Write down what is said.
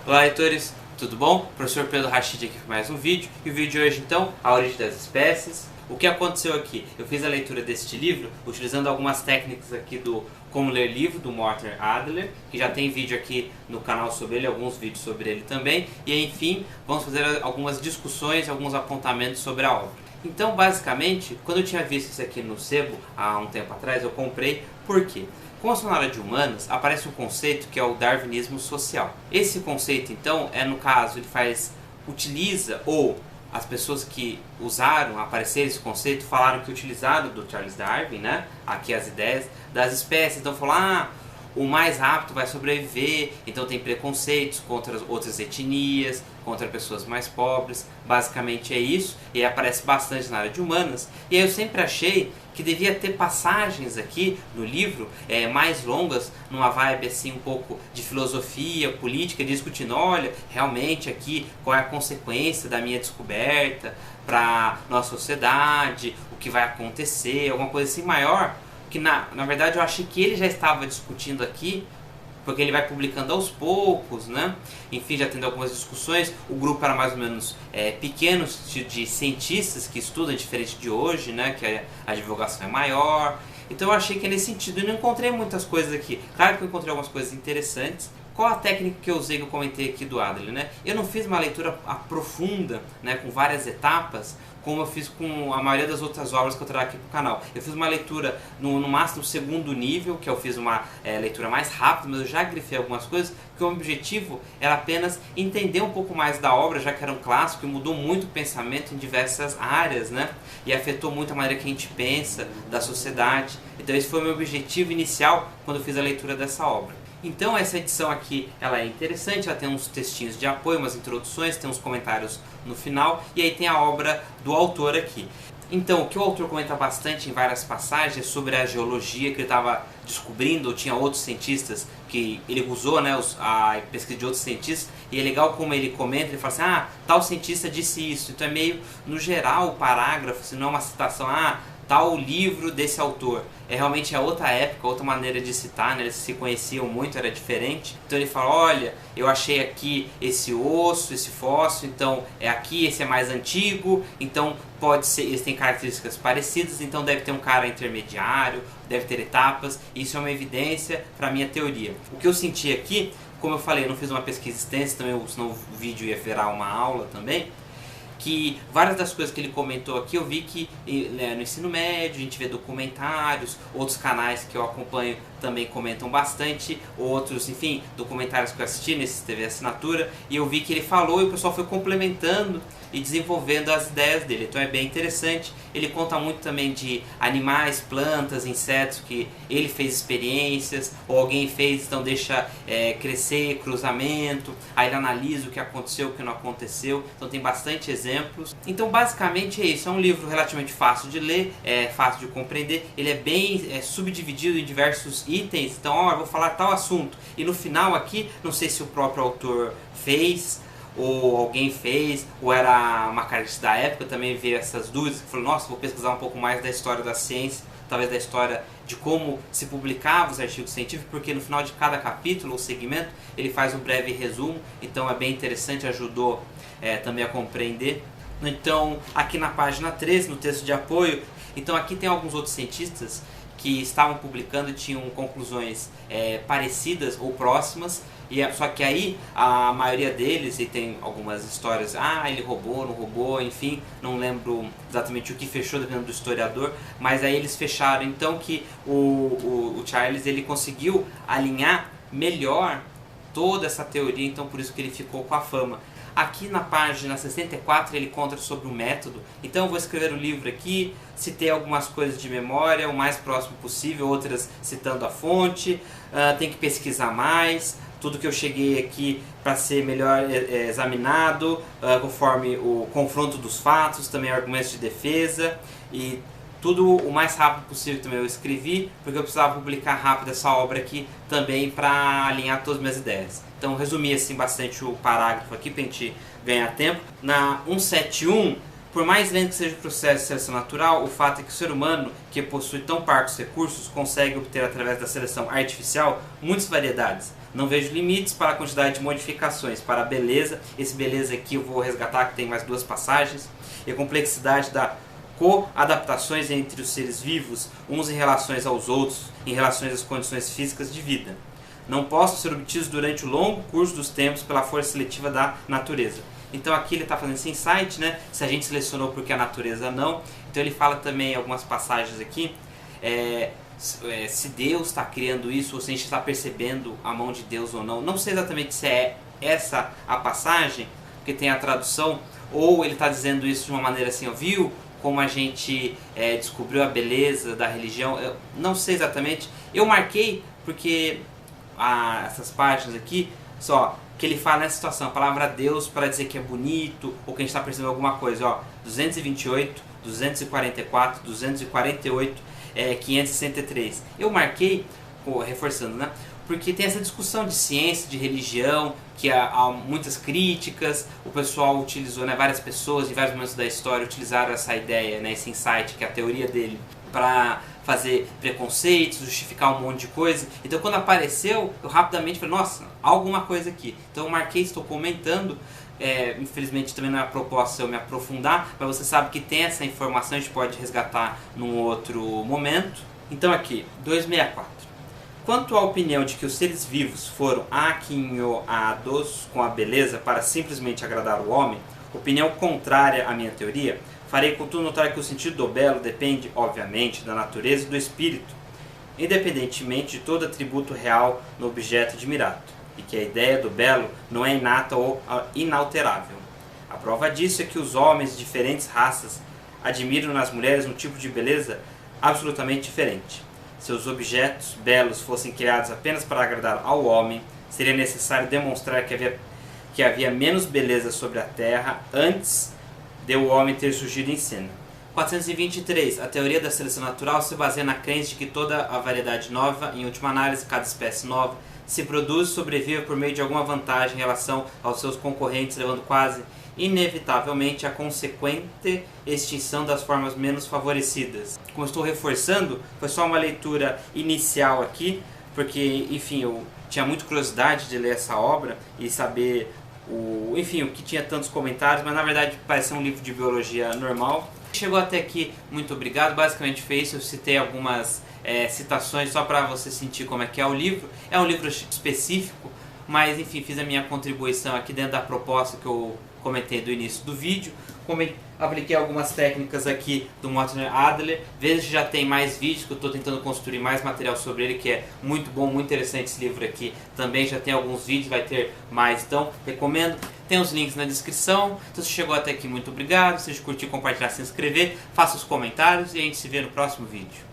Olá, leitores, tudo bom? Professor Pedro Rachid aqui para mais um vídeo. E o vídeo de hoje, então, a origem das espécies. O que aconteceu aqui? Eu fiz a leitura deste livro utilizando algumas técnicas aqui do Como Ler Livro, do Morten Adler, que já tem vídeo aqui no canal sobre ele, alguns vídeos sobre ele também. E enfim, vamos fazer algumas discussões, alguns apontamentos sobre a obra. Então, basicamente, quando eu tinha visto isso aqui no sebo, há um tempo atrás, eu comprei. Por quê? Como eu sou na área de humanas, aparece um conceito que é o darwinismo social. Esse conceito, então, no caso, ele utiliza, ou as pessoas que usaram, aparecer esse conceito, falaram que utilizaram do Charles Darwin, né? Aqui as ideias das espécies. Então, falaram, o mais apto vai sobreviver, então tem preconceitos contra outras etnias, contra pessoas mais pobres, basicamente é isso, e aparece bastante na área de humanas. E aí eu sempre achei que devia ter passagens aqui no livro mais longas, numa vibe assim um pouco de filosofia, política, discutindo, olha, realmente aqui qual é a consequência da minha descoberta para nossa sociedade, o que vai acontecer, alguma coisa assim maior, que na verdade eu achei que ele já estava discutindo aqui, porque ele vai publicando aos poucos, né? Enfim, já tendo algumas discussões. O grupo era mais ou menos pequeno, de cientistas que estudam, diferente de hoje, né? Que a divulgação é maior. Então eu achei que é nesse sentido. E não encontrei muitas coisas aqui. Claro que eu encontrei algumas coisas interessantes. Qual a técnica que eu usei, que eu comentei aqui do Adler, né? Eu não fiz uma leitura profunda, né, com várias etapas, como eu fiz com a maioria das outras obras que eu trago aqui pro canal. Eu fiz uma leitura no máximo segundo nível, que eu fiz uma leitura mais rápida, mas eu já grifei algumas coisas, porque o objetivo era apenas entender um pouco mais da obra, já que era um clássico e mudou muito o pensamento em diversas áreas, né? E afetou muito a maneira que a gente pensa, da sociedade. Então esse foi o meu objetivo inicial quando eu fiz a leitura dessa obra. Então essa edição aqui, ela é interessante, ela tem uns textinhos de apoio, umas introduções, tem uns comentários no final, e aí tem a obra do autor aqui. Então, o que o autor comenta bastante em várias passagens é sobre a geologia que ele estava descobrindo, ou tinha outros cientistas que ele usou, né, a pesquisa de outros cientistas, e é legal como ele comenta, ele fala assim, tal cientista disse isso. Então é meio, no geral, o parágrafo, se não é uma citação, tal livro desse autor. Realmente outra época, outra maneira de citar, né? Eles se conheciam muito, era diferente. Então ele fala, olha, eu achei aqui esse osso, esse fóssil, então aqui, esse é mais antigo, então pode ser, eles têm características parecidas, então deve ter um cara intermediário, deve ter etapas, isso é uma evidência para a minha teoria. O que eu senti aqui, como eu falei, eu não fiz uma pesquisa extensa, também, senão o vídeo ia virar uma aula também, que várias das coisas que ele comentou aqui eu vi que no ensino médio a gente vê documentários, outros canais que eu acompanho também comentam bastante, outros, enfim, documentários que eu assisti nesse TV Assinatura, e eu vi que ele falou e o pessoal foi complementando e desenvolvendo as ideias dele, então é bem interessante. Ele conta muito também de animais, plantas, insetos que ele fez experiências, ou alguém fez, então deixa crescer, cruzamento, aí ele analisa o que aconteceu, o que não aconteceu, então tem bastante exemplos. Então basicamente é isso, é um livro relativamente fácil de ler, fácil de compreender, ele é bem subdividido em diversos itens, então eu vou falar tal assunto, e no final aqui, não sei se o próprio autor fez, ou alguém fez, ou era uma característica da época, também veio essas dúvidas, que falou, nossa, vou pesquisar um pouco mais da história da ciência, talvez da história de como se publicava os artigos científicos, porque no final de cada capítulo ou segmento ele faz um breve resumo, então é bem interessante, ajudou também a compreender. Então aqui na página 13, no texto de apoio, então aqui tem alguns outros cientistas que estavam publicando e tinham conclusões parecidas ou próximas, só que aí a maioria deles, e tem algumas histórias, ele roubou, não roubou, enfim, não lembro exatamente o que fechou dependendo do historiador, mas aí eles fecharam então que o Charles ele conseguiu alinhar melhor toda essa teoria, então por isso que ele ficou com a fama. Aqui na página 64 ele conta sobre o método, então eu vou escrever o livro aqui, citei algumas coisas de memória, o mais próximo possível, outras citando a fonte, tem que pesquisar mais, tudo que eu cheguei aqui para ser melhor examinado, conforme o confronto dos fatos, também argumentos de defesa, e tudo o mais rápido possível também eu escrevi, porque eu precisava publicar rápido essa obra aqui também para alinhar todas as minhas ideias. Então resumi assim bastante o parágrafo aqui para a gente ganhar tempo. Na 171, por mais lento que seja o processo de seleção natural, o fato é que o ser humano, que possui tão parcos recursos, consegue obter através da seleção artificial muitas variedades. Não vejo limites para a quantidade de modificações. Para a beleza, esse beleza aqui eu vou resgatar, que tem mais 2 passagens. E a complexidade da co-adaptações entre os seres vivos, uns em relações aos outros, em relações às condições físicas de vida. Não possam ser obtidos durante o longo curso dos tempos pela força seletiva da natureza. Então aqui ele está fazendo esse insight, né? Se a gente selecionou porque a natureza não. Então ele fala também em algumas passagens aqui, se Deus está criando isso, ou se a gente está percebendo a mão de Deus ou não. Não sei exatamente se é essa a passagem, porque tem a tradução, ou ele está dizendo isso de uma maneira assim, ó, viu como a gente descobriu a beleza da religião. Eu não sei exatamente. Eu marquei porque essas páginas aqui, só que ele fala nessa situação, a palavra Deus para dizer que é bonito, ou que a gente está percebendo alguma coisa, ó, 228, 244, 248, 563. Eu marquei, reforçando, né? Porque tem essa discussão de ciência, de religião, que há muitas críticas, o pessoal utilizou, né, várias pessoas em vários momentos da história utilizaram essa ideia, né, esse insight, que é a teoria dele, para fazer preconceitos, justificar um monte de coisa. Então quando apareceu, eu rapidamente falei, nossa, alguma coisa aqui. Então eu marquei, estou comentando. Infelizmente também não é a proposta eu me aprofundar, mas você sabe que tem essa informação, a gente pode resgatar num outro momento. Então aqui, 264. Quanto à opinião de que os seres vivos foram aquinhoados com a beleza para simplesmente agradar o homem, opinião contrária à minha teoria, farei contudo notar que o sentido do belo depende, obviamente, da natureza e do espírito, independentemente de todo atributo real no objeto admirado, e que a ideia do belo não é inata ou inalterável. A prova disso é que os homens de diferentes raças admiram nas mulheres um tipo de beleza absolutamente diferente. Se os objetos belos fossem criados apenas para agradar ao homem, seria necessário demonstrar que havia menos beleza sobre a terra antes de o homem ter surgido em cena. 423. A teoria da seleção natural se baseia na crença de que toda a variedade nova, em última análise, cada espécie nova, se produz e sobrevive por meio de alguma vantagem em relação aos seus concorrentes, levando quase inevitavelmente à consequente extinção das formas menos favorecidas. Como eu estou reforçando, foi só uma leitura inicial aqui, porque, enfim, eu tinha muita curiosidade de ler essa obra e saber o que tinha tantos comentários, mas na verdade parece um livro de biologia normal. Chegou até aqui, muito obrigado. Basicamente foi isso, eu citei algumas citações só para você sentir como é que é o livro. É um livro específico, mas enfim, fiz a minha contribuição aqui dentro da proposta que eu comentei do início do vídeo. Apliquei algumas técnicas aqui do Morten Adler. Veja que já tem mais vídeos, que eu estou tentando construir mais material sobre ele, que é muito bom, muito interessante esse livro aqui. Também já tem alguns vídeos, vai ter mais, então recomendo. Tem os links na descrição. Então se chegou até aqui, muito obrigado. Se você curtir, compartilhar, se inscrever, faça os comentários e a gente se vê no próximo vídeo.